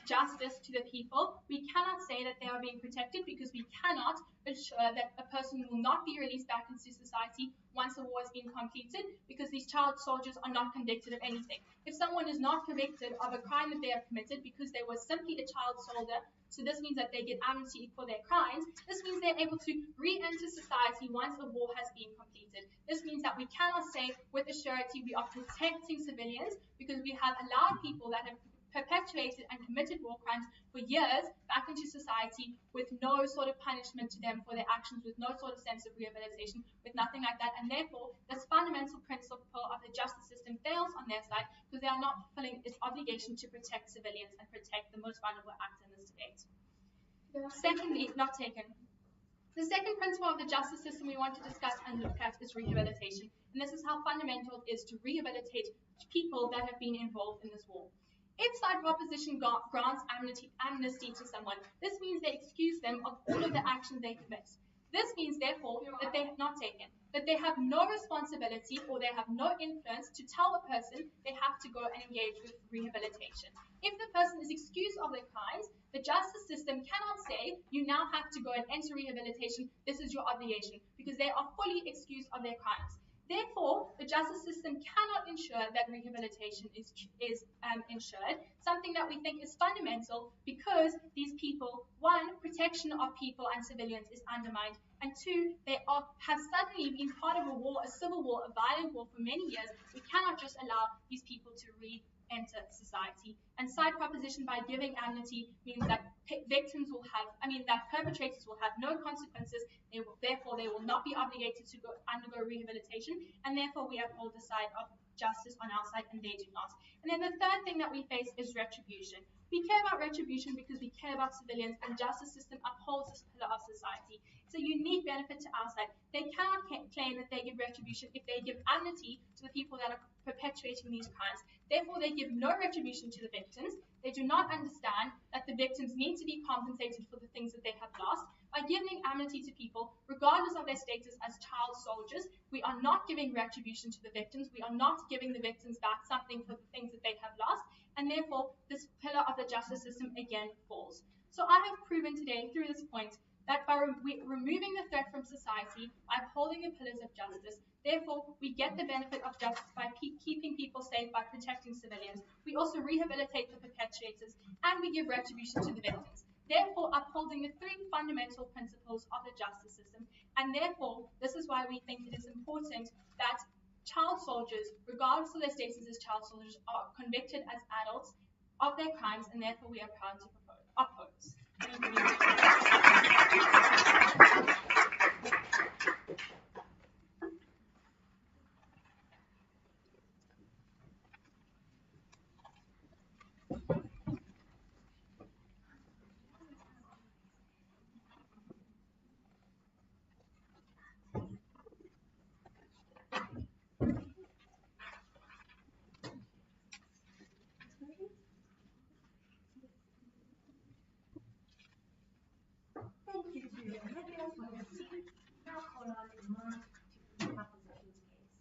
justice to the people. We cannot say that they are being protected because we cannot ensure that a person will not be released back into society once the war has been completed, because these child soldiers are not convicted of anything. If someone is not convicted of a crime that they have committed because they were simply a child soldier, so this means that they get amnesty for their crimes, this means they're able to re-enter society once the war has been completed. This means that we cannot say with a surety we are protecting civilians because we have allowed people that have perpetuated and committed war crimes for years back into society with no sort of punishment to them for their actions, with no sort of sense of rehabilitation, with nothing like that. And therefore, this fundamental principle of the justice system fails on their side because they are not fulfilling its obligation to protect civilians and protect the most vulnerable actor in this debate. Secondly, not taken. The second principle of the justice system we want to discuss and look at is rehabilitation. And this is how fundamental it is to rehabilitate people that have been involved in this war. If side proposition grants amnesty to someone, this means they excuse them of all of the actions they commit. This means, therefore, that they have not taken, that they have no responsibility or they have no influence to tell a person they have to go and engage with rehabilitation. If the person is excused of their crimes, the justice system cannot say, you now have to go and enter rehabilitation, this is your obligation, because they are fully excused of their crimes. Therefore, the justice system cannot ensure that rehabilitation is ensured, something that we think is fundamental because these people, one, protection of people and civilians is undermined, and two, they have suddenly been part of a war, a civil war, a violent war for many years. We cannot just allow these people to re-enter society. And side proposition by giving amnesty means that that perpetrators will have no consequences. Therefore, they will not be obligated to undergo rehabilitation, and therefore we uphold the side of justice on our side, and they do not. And then the third thing that we face is retribution. We care about retribution because we care about civilians, and justice system upholds this pillar of society. It's a unique benefit to our side. They cannot claim that they give retribution if they give amnesty to the people that are perpetuating these crimes. Therefore, they give no retribution to the victims. They do not understand that the victims need to be compensated for the things that they have lost. By giving amnesty to people, regardless of their status as child soldiers, we are not giving retribution to the victims. We are not giving the victims back something for the things that they have lost. And therefore, this pillar of the justice system again falls. So I have proven today, through this point, that by removing the threat from society, by upholding the pillars of justice, therefore, we get the benefit of justice by keeping people safe, by protecting civilians. We also rehabilitate the perpetrators, and we give retribution to the victims, therefore upholding the three fundamental principles of the justice system. And therefore, this is why we think it is important that Child soldiers, regardless of their status as child soldiers, are convicted as adults of their crimes, and therefore we are proud to oppose. Thank you to the heaviest for your seat. Now call on Mark to the opposition's case.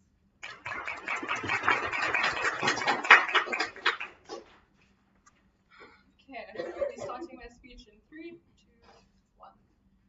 Okay, I'll be starting my speech in 3, 2, 1.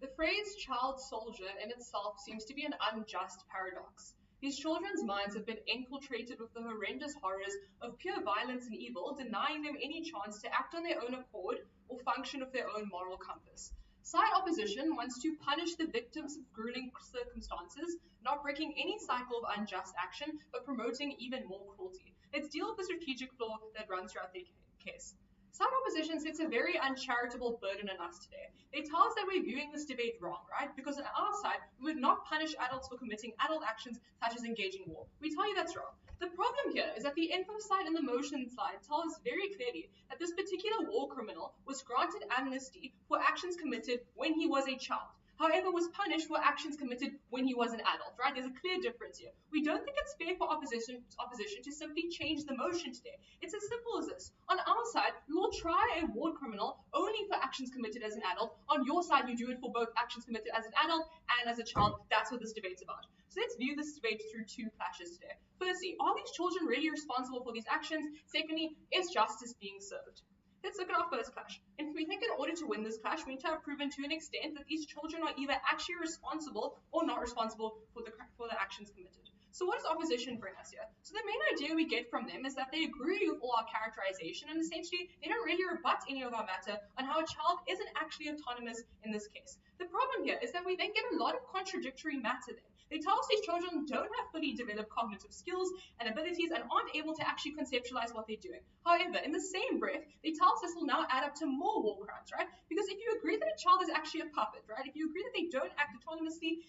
The phrase child soldier in itself seems to be an unjust paradox. These children's minds have been infiltrated with the horrendous horrors of pure violence and evil, denying them any chance to act on their own accord or function with their own moral compass. Side opposition wants to punish the victims of grueling circumstances, not breaking any cycle of unjust action, but promoting even more cruelty. Let's deal with the strategic flaw that runs throughout the case. Side opposition sets a very uncharitable burden on us today. They tell us that we're viewing this debate wrong, right? Because on our side, we would not punish adults for committing adult actions such as engaging in war. We tell you that's wrong. The problem here is that the info side and the motion side tell us very clearly that this particular war criminal was granted amnesty for actions committed when he was a child. However, was punished for actions committed when he was an adult, right? There's a clear difference here. We don't think it's fair for opposition to simply change the motion today. It's as simple as this. On our side, we will try a war criminal only for actions committed as an adult. On your side, you do it for both actions committed as an adult and as a child. That's what this debate's about. So let's view this debate through two clashes today. Firstly, are these children really responsible for these actions? Secondly, is justice being served? Let's look at our first clash. And we think in order to win this clash, we need to have proven to an extent that these children are either actually responsible or not responsible for the actions committed. So what does opposition bring us here? So the main idea we get from them is that they agree with all our characterization, and essentially they don't really rebut any of our matter on how a child isn't actually autonomous in this case. The problem here is that we then get a lot of contradictory matter then. They tell us these children don't have fully developed cognitive skills and abilities and aren't able to actually conceptualize what they're doing. However, in the same breath, they tell us this will now add up to more war crimes, right? Because if you agree that a child is actually a puppet, right? If you agree that they don't act autonomously,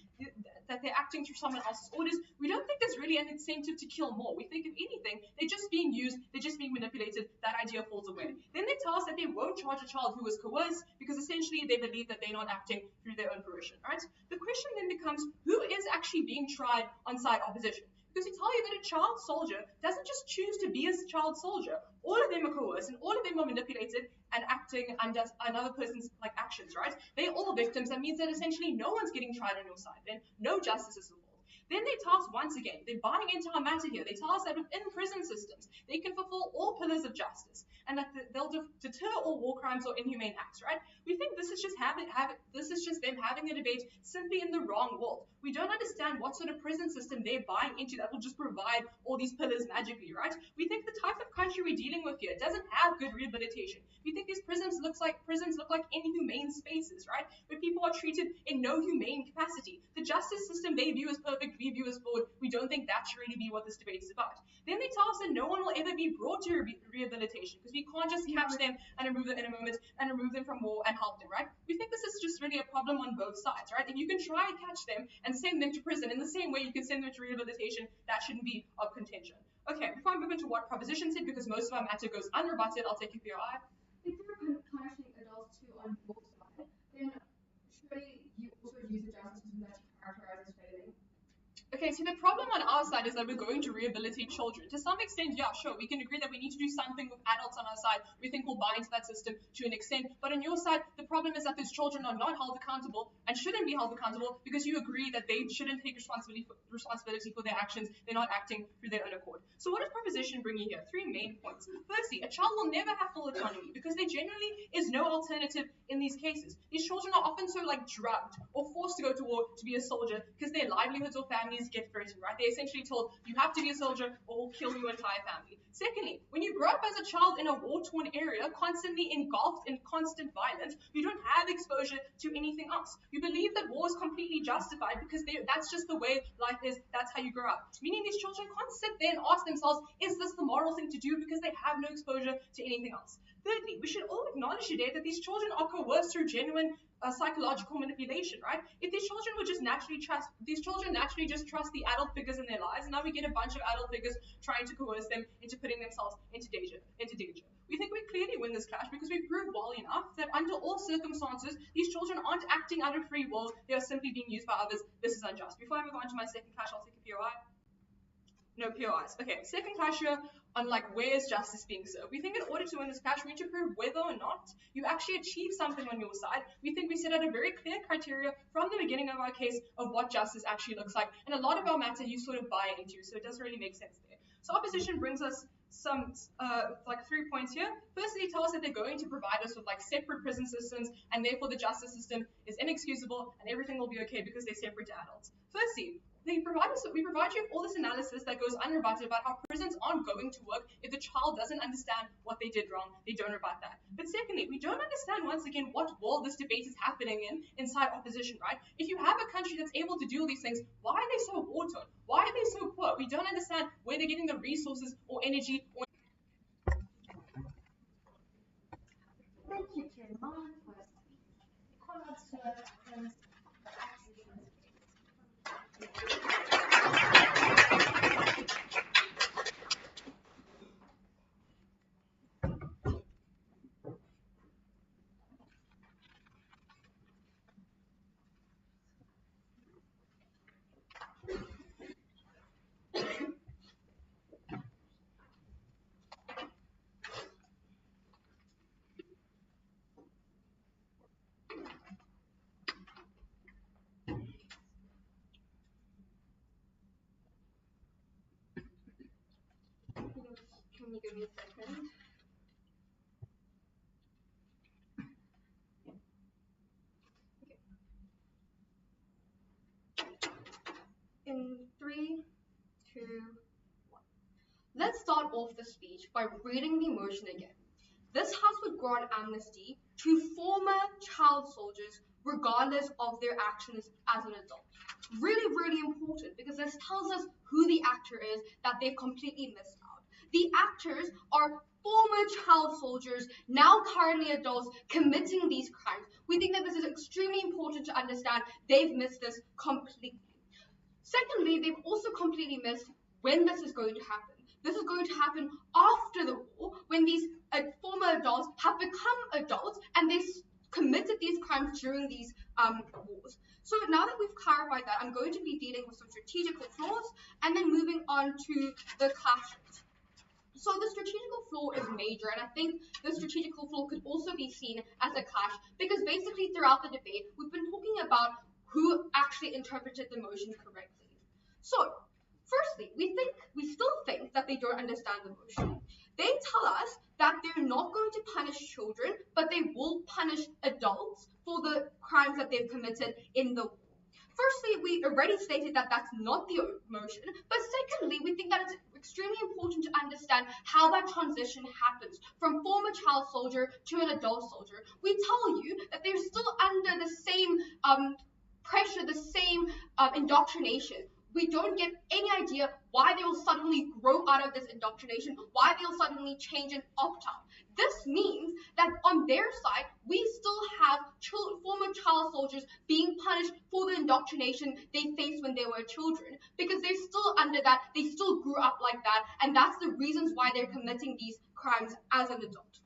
that they're acting through someone else's orders, we don't think there's really an incentive to kill more. We think, if anything, they're just being used, they're just being manipulated. That idea falls away. Then they tell us that they won't charge a child who was coerced because essentially they believe that they're not acting through their own fruition, right? The question then becomes, who is actually being tried on side opposition? Because we tell you that a child soldier doesn't just choose to be a child soldier. All of them are coerced and all of them are manipulated and acting under another person's actions, right? They're all victims. That means that essentially no one's getting tried on your side. Then no justice is involved. Then they tell us once again, they're buying into our matter here. They tell us that within prison systems, they can fulfill all pillars of justice and that they'll deter all war crimes or inhumane acts, right? We think this is just them having a debate simply in the wrong world. We don't understand what sort of prison system they're buying into that will just provide all these pillars magically, right? We think the type of country we're dealing with here doesn't have good rehabilitation. We think these prisons look like inhumane spaces, right? Where people are treated in no humane capacity. The justice system they view as perfect, we view as flawed. We don't think that should really be what this debate is about. Then they tell us that no one will ever be brought to rehabilitation because we can't just catch them and remove them in a moment and remove them from war and help them, right? We think this is just really a problem on both sides, right? If you can try and catch them and send them to prison in the same way you can send them to rehabilitation, that shouldn't be of contention. Okay, before I move into what proposition said, because most of our matter goes unrebutted, I'll take you through your eye. If you're punishing adults too on your side, then surely you also use the justice system that you characterize as failing. Okay, so the problem on our side is that we're going to rehabilitate children. To some extent, yeah, sure, we can agree that we need to do something with adults on our side. We think we'll buy into that system to an extent. But on your side, the problem is that those children are not held accountable and shouldn't be held accountable because you agree that they shouldn't take responsibility for their actions. They're not acting through their own accord. So what does proposition bring you here? 3 main points. Firstly, a child will never have full autonomy because there generally is no alternative in these cases. These children are often so drugged or forced to go to war to be a soldier because their livelihoods or families friends get threatened, right? They're essentially told, you have to be a soldier or we'll kill your entire family. Secondly, when you grow up as a child in a war-torn area, constantly engulfed in constant violence, you don't have exposure to anything else. You believe that war is completely justified because that's just the way life is, that's how you grow up. Meaning these children can't sit there and ask themselves, is this the moral thing to do, because they have no exposure to anything else. Thirdly, we should all acknowledge today that these children are coerced through genuine psychological manipulation, right? If these children would just naturally trust, these children naturally just trust the adult figures in their lives, and now we get a bunch of adult figures trying to coerce them into putting themselves into danger. We think we clearly win this clash because we prove well enough that under all circumstances, these children aren't acting out of free will, they are simply being used by others. This is unjust. Before I move on to my second clash, I'll take a POI. No POIs. Okay, second clash here on like where is justice being served. We think in order to win this clash, we need to prove whether or not you actually achieve something on your side. We think we set out a very clear criteria from the beginning of our case of what justice actually looks like, and a lot of our matter you sort of buy into, so it doesn't really make sense there. So opposition brings us some like 3 points here. Firstly, tell us that they're going to provide us with like separate prison systems, and therefore the justice system is inexcusable and everything will be okay because they're separate to adults. Firstly, we provide you with all this analysis that goes unrebutted about how prisons aren't going to work if the child doesn't understand what they did wrong. They don't rebut that. But secondly, we don't understand once again what world this debate is happening inside opposition, right? If you have a country that's able to do all these things, why are they so war-torn? Why are they so poor? We don't understand where they're getting the resources or energy or Thank you, Chair Mark, for comments to opposition's Can you give me a second? In 3, 2, 1. Let's start off the speech by reading the motion again. This House would grant amnesty to former child soldiers regardless of their actions as an adult. Really, really important, because this tells us who the actor is that they've completely missed out. The actors are former child soldiers, now currently adults, committing these crimes. We think that this is extremely important to understand. They've missed this completely. Secondly, they've also completely missed when this is going to happen. This is going to happen after the war, when these former adults have become adults and they committed these crimes during these wars. So now that we've clarified that, I'm going to be dealing with some strategical flaws and then moving on to the clashes. So the strategical flaw is major, and I think the strategical flaw could also be seen as a clash, because basically throughout the debate, we've been talking about who actually interpreted the motion correctly. So, firstly, we still think that they don't understand the motion. They tell us that they're not going to punish children, but they will punish adults for the crimes that they've committed in the war. Firstly, we already stated that that's not the motion, but secondly, we think that it's extremely important to understand how that transition happens from former child soldier to an adult soldier. We tell you that they're still under the same pressure, the same indoctrination. We don't get any idea why they will suddenly grow out of this indoctrination, why they'll suddenly change and opt out. This means that on their side, we still have former child soldiers being punished for the indoctrination they faced when they were children, because they're still under that, they still grew up like that, and that's the reasons why they're committing these crimes as an adult.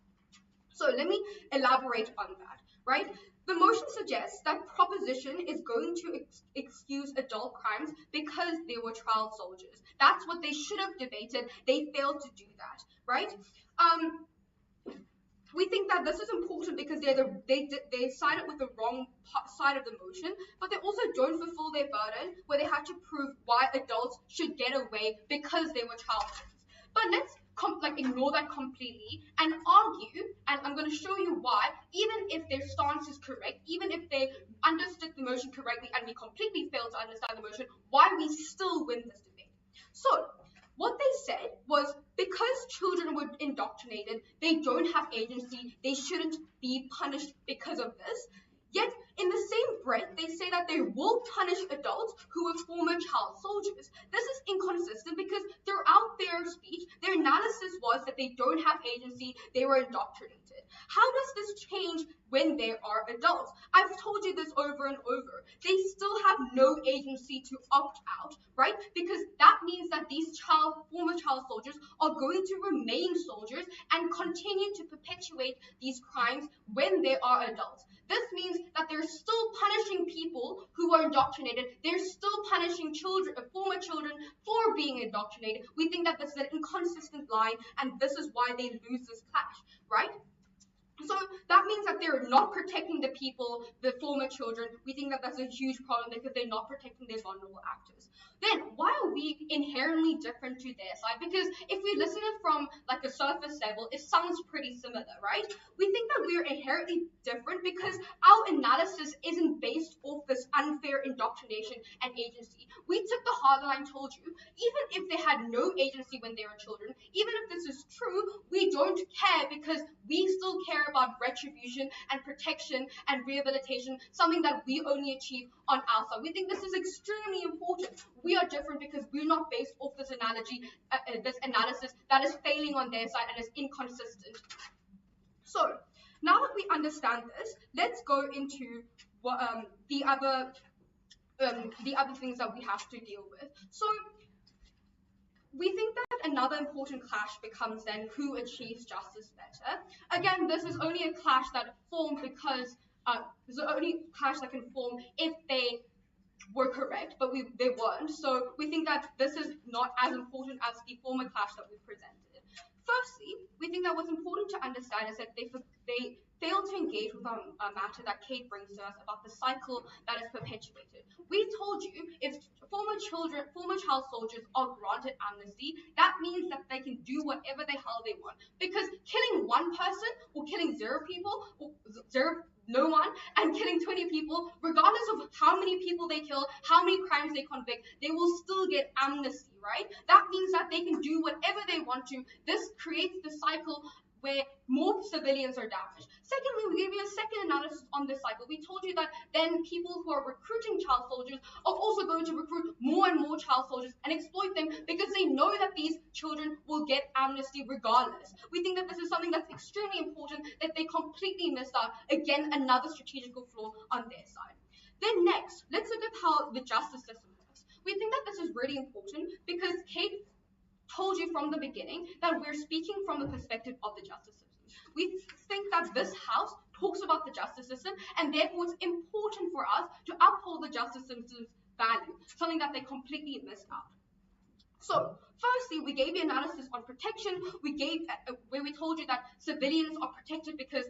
So let me elaborate on that, right? The motion suggests that proposition is going to excuse adult crimes because they were child soldiers. That's what they should have debated. They failed to do that, right? We think that this is important because they sided with the wrong side of the motion, but they also don't fulfill their burden where they have to prove why adults should get away because they were child soldiers. But let's ignore that completely and argue, and I'm going to show you why, even if their stance is correct, even if they understood the motion correctly and we completely failed to understand the motion, why we still win this debate. So what they said was, because children were indoctrinated, they don't have agency, they shouldn't be punished because of this. Yet, in the same breath, they say that they will punish adults who were former child soldiers. This is inconsistent because throughout their speech, their analysis was that they don't have agency, they were indoctrinated. How does this change when they are adults? I've told you this over and over. They still have no agency to opt out, right? Because that means that these former child soldiers are going to remain soldiers and continue to perpetuate these crimes when they are adults. This means that they're still punishing people who are indoctrinated. They're still punishing former children for being indoctrinated. We think that this is an inconsistent line, and this is why they lose this clash, right? So that means that they're not protecting the people, the former children. We think that that's a huge problem because they're not protecting their vulnerable actors. Then why are we inherently different to their side? Because if we listen it from like a surface level, it sounds pretty similar, right? We think that we're inherently different because our analysis isn't based off this unfair indoctrination and agency. We took the hard line, told you, even if they had no agency when they were children, even if this is true, we don't care because we still care about retribution and protection and rehabilitation, something that we only achieve on our side. We think this is extremely important. We are different because we're not based off this this analysis that is failing on their side and is inconsistent. So now that we understand this, let's go into the other things that we have to deal with. So we think that another important clash becomes then who achieves justice better. Again, this is only a clash that formed because this is the only clash that can form if they were correct, but they weren't. So we think that this is not as important as the former clash that we presented. Firstly, we think that what's important to understand is that they failed to engage with a matter that Kate brings to us about the cycle that is perpetuated. We told you if former child soldiers are granted amnesty, that means that they can do whatever the hell they want. Because killing one person or killing 0 people or no one and killing 20 people, regardless of how many people they kill, how many crimes they convict, they will still get amnesty, right? That means that they can do whatever they want to. This creates the cycle where more civilians are damaged. Secondly, we gave you a second analysis on this cycle. We told you that then people who are recruiting child soldiers are also going to recruit more and more child soldiers and exploit them because they know that these children will get amnesty regardless. We think that this is something that's extremely important that they completely missed out. Again, another strategical flaw on their side. Then next, let's look at how the justice system works. We think that this is really important because Kate told you from the beginning that we're speaking from the perspective of the justice system. We think that this house talks about the justice system, and therefore it's important for us to uphold the justice system's value, something that they completely missed out. So, firstly, we gave you analysis on protection. We gave where we told you that civilians are protected because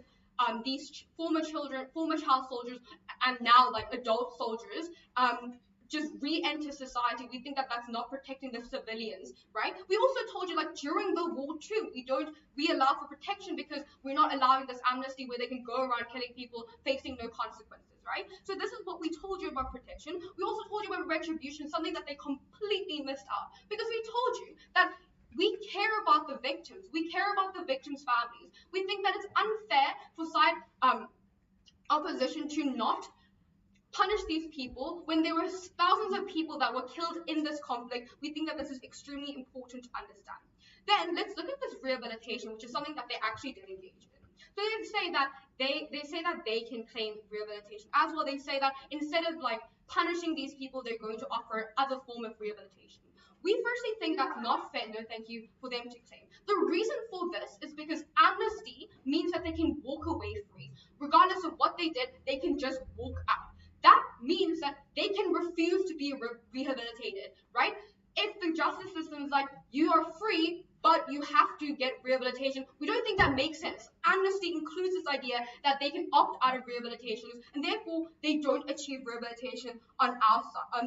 these former child soldiers, and now like adult soldiers, just re-enter society. We think that that's not protecting the civilians, right? We also told you, like, during World War II, we allow for protection because we're not allowing this amnesty where they can go around killing people facing no consequences, right? So this is what we told you about protection. We also told you about retribution, something that they completely missed out, because we told you that we care about the victims. We care about the victims' families. We think that it's unfair for side opposition to not punish these people when there were thousands of people that were killed in this conflict. We think that this is extremely important to understand. Then let's look at this rehabilitation, which is something that they actually did engage in. So they say that they can claim rehabilitation as well. They say that instead of like punishing these people, they're going to offer other form of rehabilitation. We firstly think that's not fair, no thank you, for them to claim. The reason for this is because amnesty means that they can walk away free. Regardless of what they did, they can just walk out. That means that they can refuse to be rehabilitated, right? If the justice system is like, you are free, but you have to get rehabilitation. We don't think that makes sense. Amnesty includes this idea that they can opt out of rehabilitation, and therefore they don't achieve rehabilitation on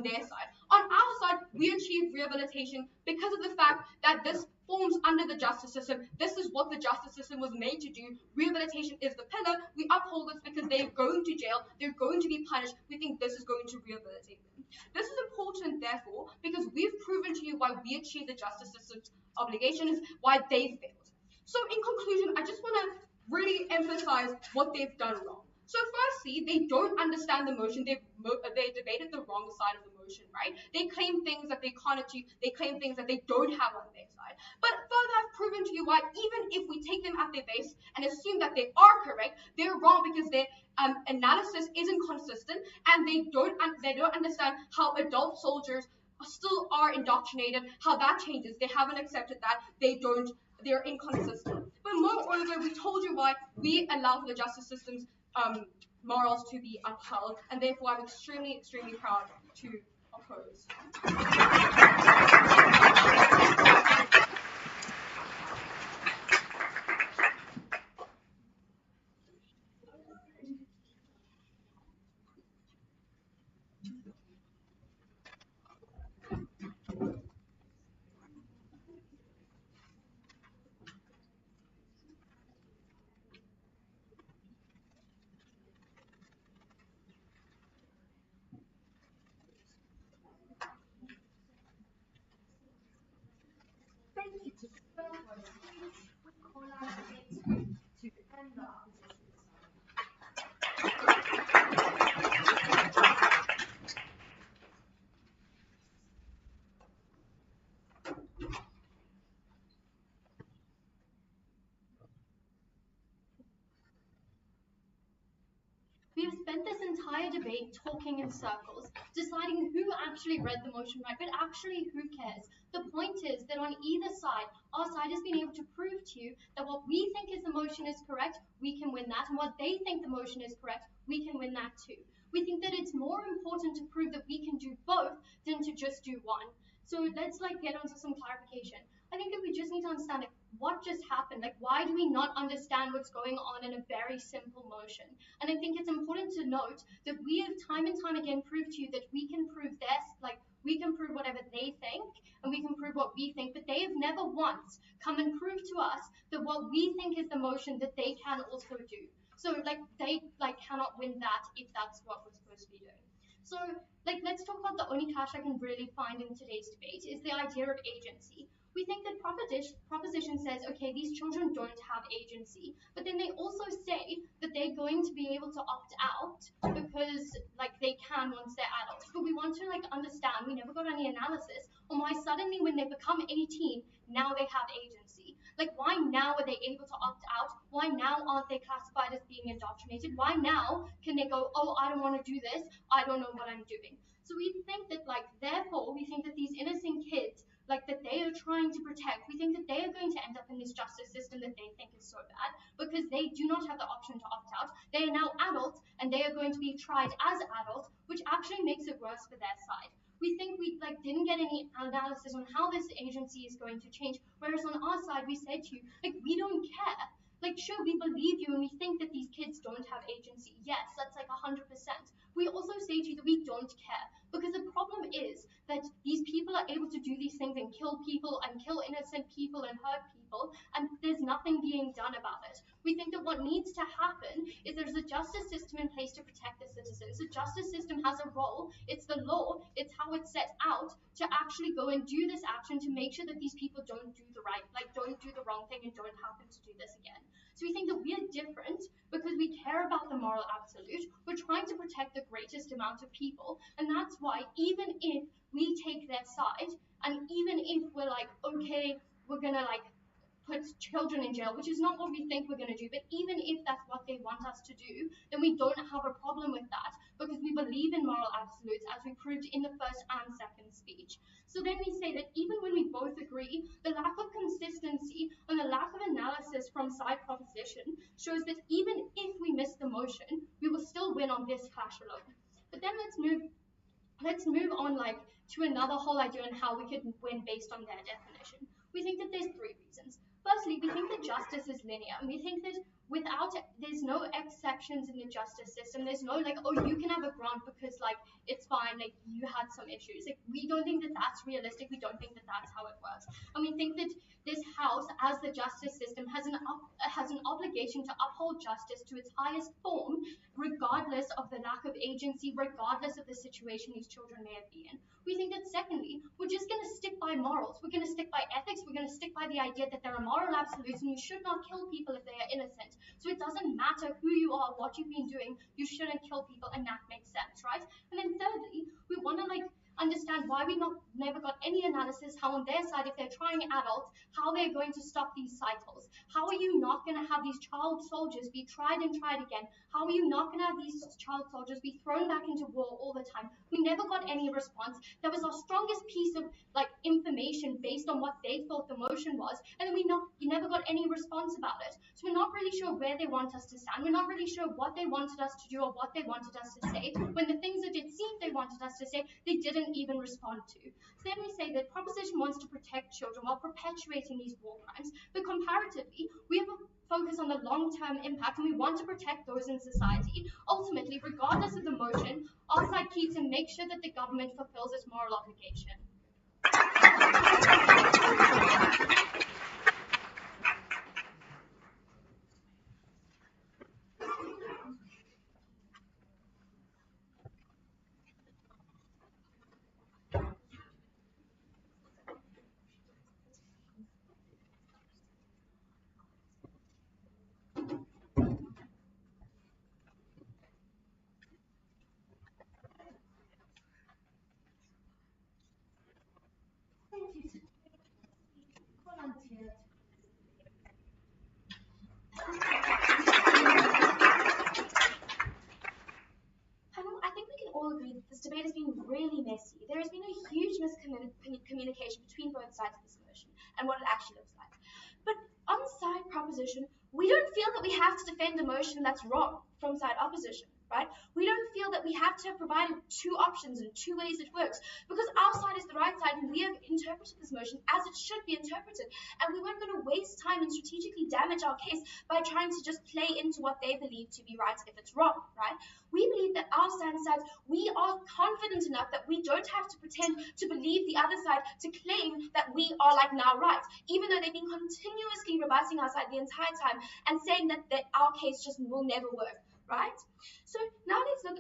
their side. On our side, we achieve rehabilitation because of the fact that this forms under the justice system. This is what the justice system was made to do. Rehabilitation is the pillar. We uphold this because they're going to jail. They're going to be punished. We think this is going to rehabilitate them. This is important, therefore, because we've proven to you why we achieve the justice system's obligations, why they failed. So in conclusion, I just want to really emphasize what they've done wrong. So firstly, they don't understand the motion. They debated the wrong side of the motion, right? They claim things that they can't achieve. They claim things that they don't have on their side. But further, I've proven to you why even if we take them at their base and assume that they are correct, they're wrong because their analysis isn't consistent, and they don't understand how adult soldiers still are indoctrinated, how that changes. They haven't accepted that. They're inconsistent. But moreover, we told you why we allow for the justice system's morals to be upheld, and therefore I'm extremely, extremely proud to oppose. Thank you to both for the speech. We call out debate to end the opposition side. We have spent this entire debate talking in circles, deciding who actually read the motion right, but actually who cares? The point is that on either side, our side has been able to prove to you that what we think is the motion is correct, we can win that, and what they think the motion is correct, we can win that too. We think that it's more important to prove that we can do both than to just do one. So let's get onto some clarification. I think that we just need to understand what just happened. Why do we not understand what's going on in a very simple motion? And I think it's important to note that we have time and time again proved to you that we can prove this, we can prove whatever they think, and we can prove what we think, but they have never once come and proved to us that what we think is the motion that they can also do. So they cannot win that if that's what we're supposed to be doing. So let's talk about the only clash I can really find in today's debate is the idea of agency. We think that proposition says, okay, these children don't have agency, but then they also say that they're going to be able to opt out because they can once they're adults. But we want to understand, we never got any analysis on why suddenly when they become 18, now they have agency. Why now are they able to opt out? Why now aren't they classified as being indoctrinated? Why now can they go, oh, I don't want to do this, I don't know what I'm doing. So we think that therefore we think that these innocent kids that they are trying to protect, we think that they are going to end up in this justice system that they think is so bad because they do not have the option to opt out. They are now adults and they are going to be tried as adults, which actually makes it worse for their side. We think we didn't get any analysis on how this agency is going to change, whereas on our side we said to you, we don't care. Sure, we believe you and we think that these kids don't have agency. Yes, that's 100%. We also say to you that we don't care because the problem is that these people are able to do these things and kill people and kill innocent people and hurt people, and there's nothing being done about it. We think that what needs to happen is there's a justice system in place to protect the citizens. The justice system has a role. It's the law. It's how it's set out to actually go and do this action to make sure that these people don't do the don't do the wrong thing and don't happen to do this again. So we think that we are different because we care about the moral absolute. We're trying to protect the greatest amount of people, and that's why even if we take their side, and even if we're okay, we're gonna put children in jail, which is not what we think we're going to do, but even if that's what they want us to do, then we don't have a problem with that because we believe in moral absolutes as we proved in the first and second speech. So then we say that even when we both agree, the lack of consistency and the lack of analysis from side proposition shows that even if we miss the motion, we will still win on this clash alone. But then let's move on to another whole idea on how we could win based on their definition. We think that there's three reasons. Firstly, we think that justice is linear, and we think that there's no exceptions in the justice system. There's no like, oh, you can have a grant because like it's fine, like you had some issues. Like we don't think that that's realistic. We don't think that that's how it works. And we think that this house, as the justice system, has an obligation to uphold justice to its highest form, regardless of the lack of agency, regardless of the situation these children may have been in. We think that secondly, we're just going to stick by morals. We're going to stick by ethics. We're going to stick by the idea that there are moral absolutes and you should not kill people if they are innocent. So it doesn't matter who you are, what you've been doing, you shouldn't kill people, and that makes sense, right? And then thirdly, we want to like understand why we never got any analysis how on their side, if they're trying adults, how they're going to stop these cycles. How are you not going to have these child soldiers be tried and tried again? How are you not going to have these child soldiers be thrown back into war all the time? We never got any response. That was our strongest piece of like information based on what they thought the motion was, and then you never got any response about it. So we're not really sure where they want us to stand. We're not really sure what they wanted us to do or what they wanted us to say, when the things that it seemed they wanted us to say, they didn't even respond to. So then we say that proposition wants to protect children while perpetuating these war crimes, but comparatively, we have a focus on the long-term impact, and we want to protect those in society. Ultimately, regardless of the motion, our side keeps and makes sure that the government fulfills its moral obligation. Volunteered. Panel, I think we can all agree that this debate has been really messy. There has been a huge miscommunication between both sides of this motion and what it actually looks like. But on side proposition, we don't feel that we have to defend a motion that's wrong from side opposition, right? We don't feel that we have to have provided two options and two ways it works, because our side is the right side and we have interpreted this motion as it should be interpreted, and we weren't going to waste time and strategically damage our case by trying to just play into what they believe to be right if it's wrong, right? We believe that our stand says we are confident enough that we don't have to pretend to believe the other side to claim that we are like now right, even though they've been continuously rebutting our side the entire time and saying that our case just will never work, right? So now let's look